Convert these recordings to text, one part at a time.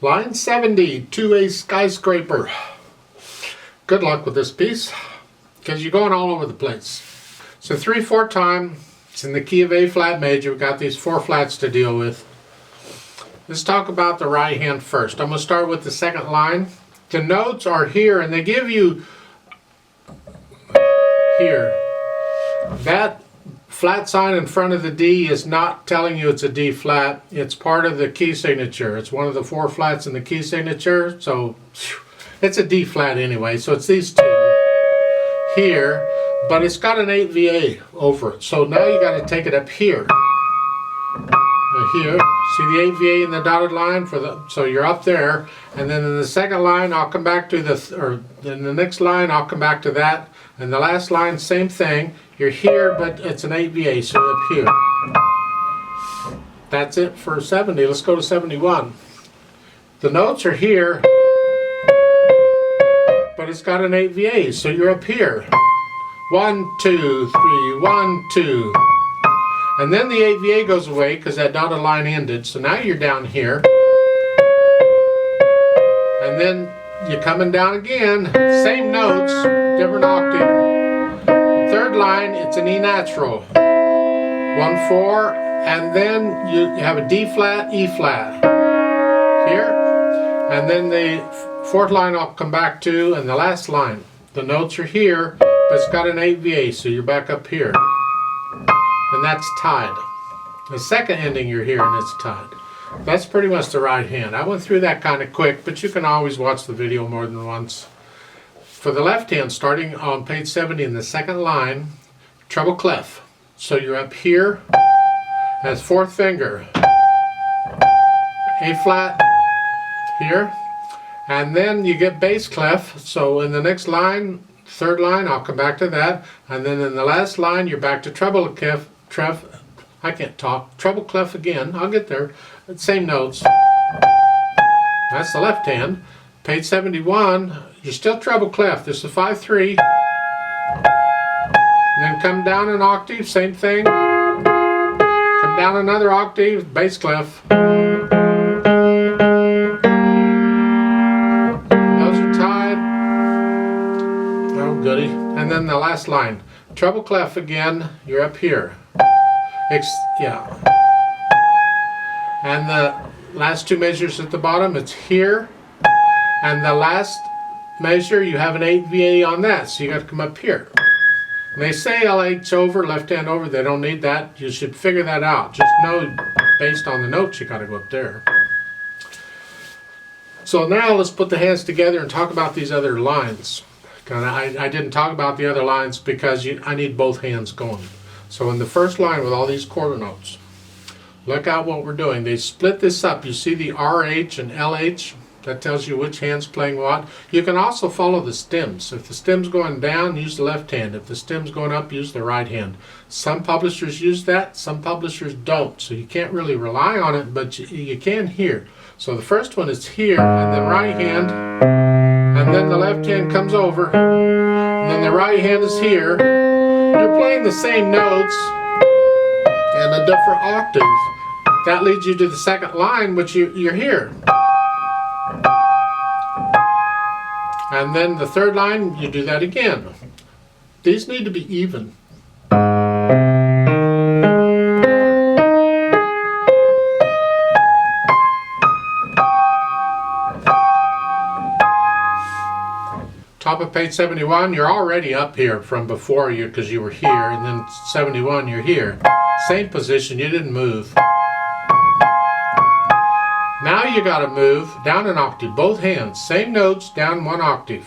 Line 70, 2A Skyscraper. Good luck with this piece, because you're going all over the place. So 3/4 time, it's in the key of A flat major. We've got these 4 flats to deal with. Let's talk about the right hand first. I'm going to start with the second line. The notes are here, and they give you here. That flat sign in front of the D is not telling you it's a D flat. It's part of the key signature. It's one of the 4 flats in the key signature, so it's a D flat anyway. So it's these 2 here, but it's got an 8 VA over it. So now you got to take it up here. Here, see the 8 VA in the dotted line for the, so you're up there, and then in the second line I'll come back to in the next line I'll come back to that, and the last line same thing. You're here, but it's an 8 VA, so up here. That's it for 70. Let's go to 71. The notes are here, but it's got an 8 VA, so you're up here. 1, 2, 3, 1, 2. And then the 8 VA goes away because that dotted line ended. So now you're down here. And then you're coming down again. Same notes, different octave. Third line, it's an E natural. 1, 4. And then you have a D flat, E flat. Here. And then the 4th line I'll come back to. And the last line. The notes are here, but it's got an 8 VA. So you're back up here. And that's tied. The second ending you're here and it's tied. That's pretty much the right hand. I went through that kind of quick, but you can always watch the video more than once. For the left hand, starting on page 70 in the second line, treble clef. So you're up here as 4th finger. A flat here. And then you get bass clef. So in the next line, 3rd line, I'll come back to that. And then in the last line, you're back to treble clef. I can't talk. Treble clef again. I'll get there. Same notes. That's the left hand. Page 71, you're still treble clef. This is 5/3. And then come down an octave, same thing. Come down another octave, bass clef. Those are tied. Oh, goody. And then the last line. Treble clef again, you're up here. Yeah. And the last 2 measures at the bottom, it's here. And the last measure, you have an 8 VA on that, so you got to come up here. And they say LH over, left hand over, they don't need that. You should figure that out. Just know, based on the notes, you got to go up there. So now let's put the hands together and talk about these other lines. I didn't talk about the other lines because I need both hands going. So in the first line with all these quarter notes, look out what we're doing. They split this up. You see the RH and LH? That tells you which hand's playing what. You can also follow the stems. If the stem's going down, use the left hand. If the stem's going up, use the right hand. Some publishers use that, some publishers don't. So you can't really rely on it, but you can here. So the first one is here, and then right hand, and then the left hand comes over, and then the right hand is here. You're playing the same notes and a different octave. That leads you to the second line, which you're here. And then the 3rd line, you do that again. These need to be even. Top of page 71, you're already up here from before you because you were here, and then 71, you're here. Same position, you didn't move. Now you got to move down an octave, both hands, same notes, down 1 octave.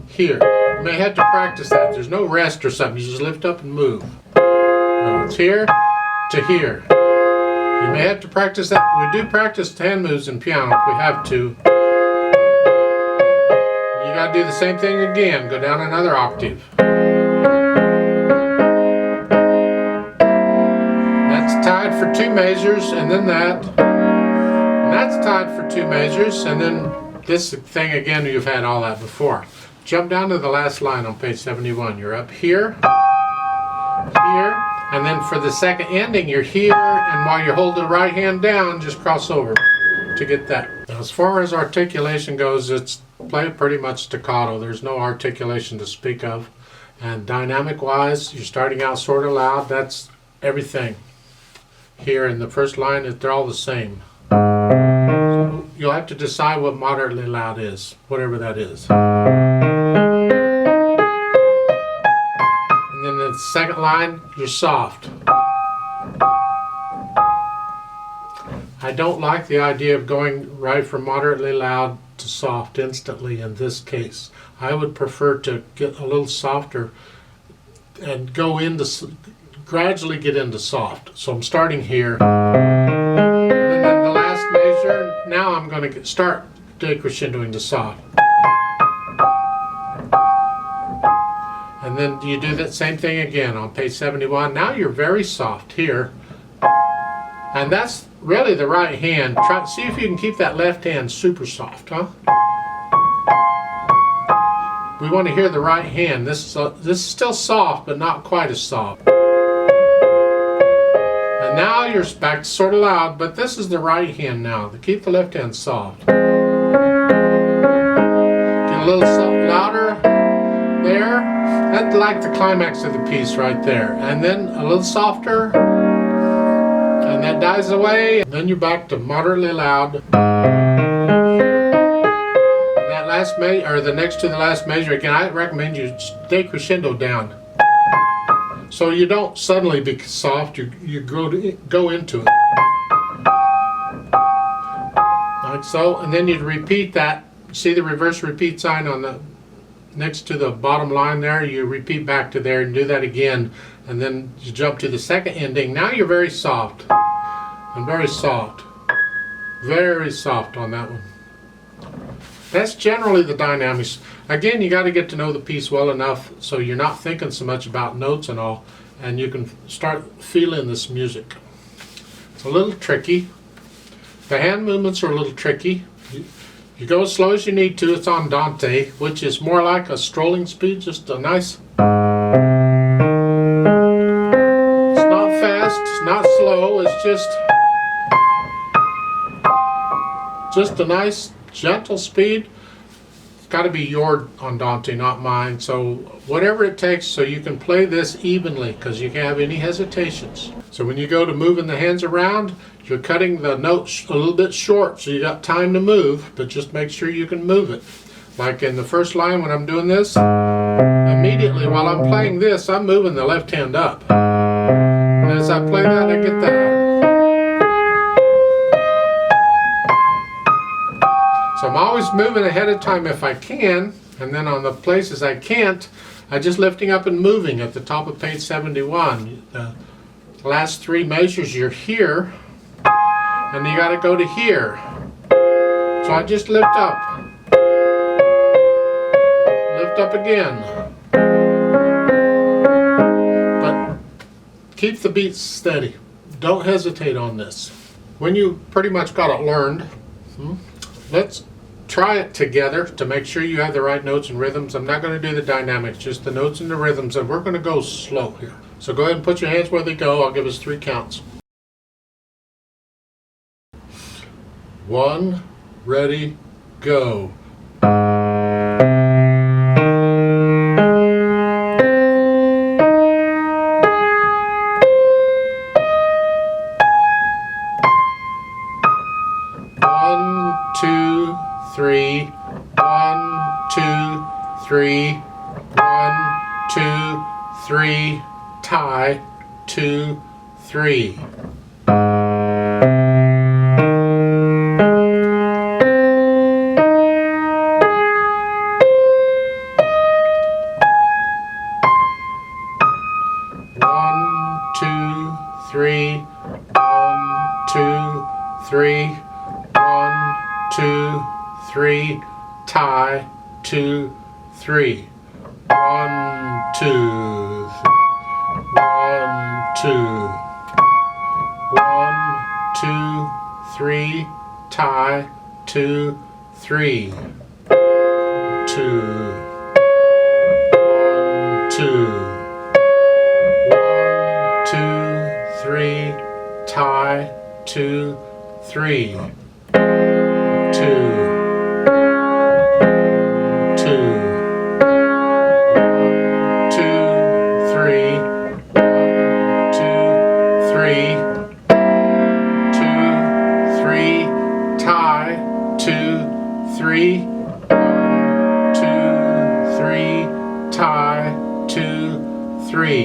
Here, you may have to practice that. There's no rest or something, you just lift up and move. Now it's here to here. You may have to practice that. We do practice hand moves in piano if we have to. You got to do the same thing again. Go down another octave. That's tied for 2 measures, and then that. And that's tied for 2 measures, and then this thing again, you've had all that before. Jump down to the last line on page 71. You're up here, here, and then for the second ending, you're here, and while you hold the right hand down, just cross over. to get that. Now, as far as articulation goes, it's played pretty much staccato. There's no articulation to speak of. And dynamic wise, you're starting out sort of loud. That's everything. Here in the first line, they're all the same. So you'll have to decide what moderately loud is, whatever that is. And then the second line, you're soft. I don't like the idea of going right from moderately loud to soft instantly in this case. I would prefer to get a little softer and go into, gradually get into soft. So I'm starting here. And then the last measure, now I'm going to start decrescendoing to soft. And then you do that same thing again on page 71. Now you're very soft here. And that's really the right hand. Try, see if you can keep that left hand super soft, huh? We want to hear the right hand. This is still soft, but not quite as soft. And now you're back to sort of loud, but this is the right hand now. Keep the left hand soft. Get a little louder there. That's like the climax of the piece right there. And then a little softer. And that dies away. And then you're back to moderately loud. And that last measure, or the next to the last measure, again, I recommend you decrescendo down. So you don't suddenly be soft, you go into it. Like so, and then you'd repeat that. See the reverse repeat sign on the next to the bottom line there? You repeat back to there and do that again. And then you jump to the second ending. Now you're very soft. And very soft. Very soft on that one. That's generally the dynamics. Again, you got to get to know the piece well enough so you're not thinking so much about notes and all, and you can start feeling this music. It's a little tricky. The hand movements are a little tricky. You go as slow as you need to. It's andante, which is more like a strolling speed, just a nice... It's not fast, it's not slow, it's just a nice gentle speed. It's got to be your andante, not mine. So whatever it takes so you can play this evenly, because you can't have any hesitations. So when you go to moving the hands around, you're cutting the notes a little bit short, so you got time to move, but just make sure you can move it. Like in the first line when I'm doing this, immediately while I'm playing this, I'm moving the left hand up. And as I play that, I get that. So I'm always moving ahead of time if I can, and then on the places I can't, I'm just lifting up and moving at the top of page 71. The last three measures, you're here, and you got to go to here. So I just lift up again. But keep the beats steady. Don't hesitate on this. When you pretty much got it learned, let's try it together to make sure you have the right notes and rhythms. I'm not going to do the dynamics, just the notes and the rhythms, and we're going to go slow here. So go ahead and put your hands where they go. I'll give us 3 counts. 1, ready, go. 3, 1, 2, 3, 1, 2, 3, tie, 2, 3. Three, 1, 2, 3, 1, 2, 3, tie, 2, 3. 1, 2, 1, 2, 1, 2, 3, tie, 2, 3. 2, 1, 2. 3, tie, 2, 3. two, two, two, three, two, three, two, three, tie, two, three, two, three, tie, two, three.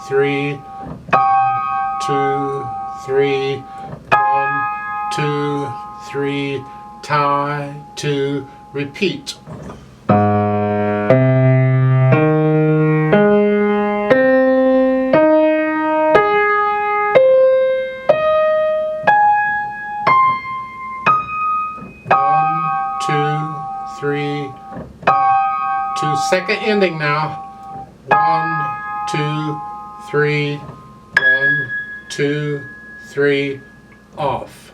Three, two, three, one, two, three, tie, two, repeat. One, two, three, two, second ending now. One, two, three, one, two, three, off.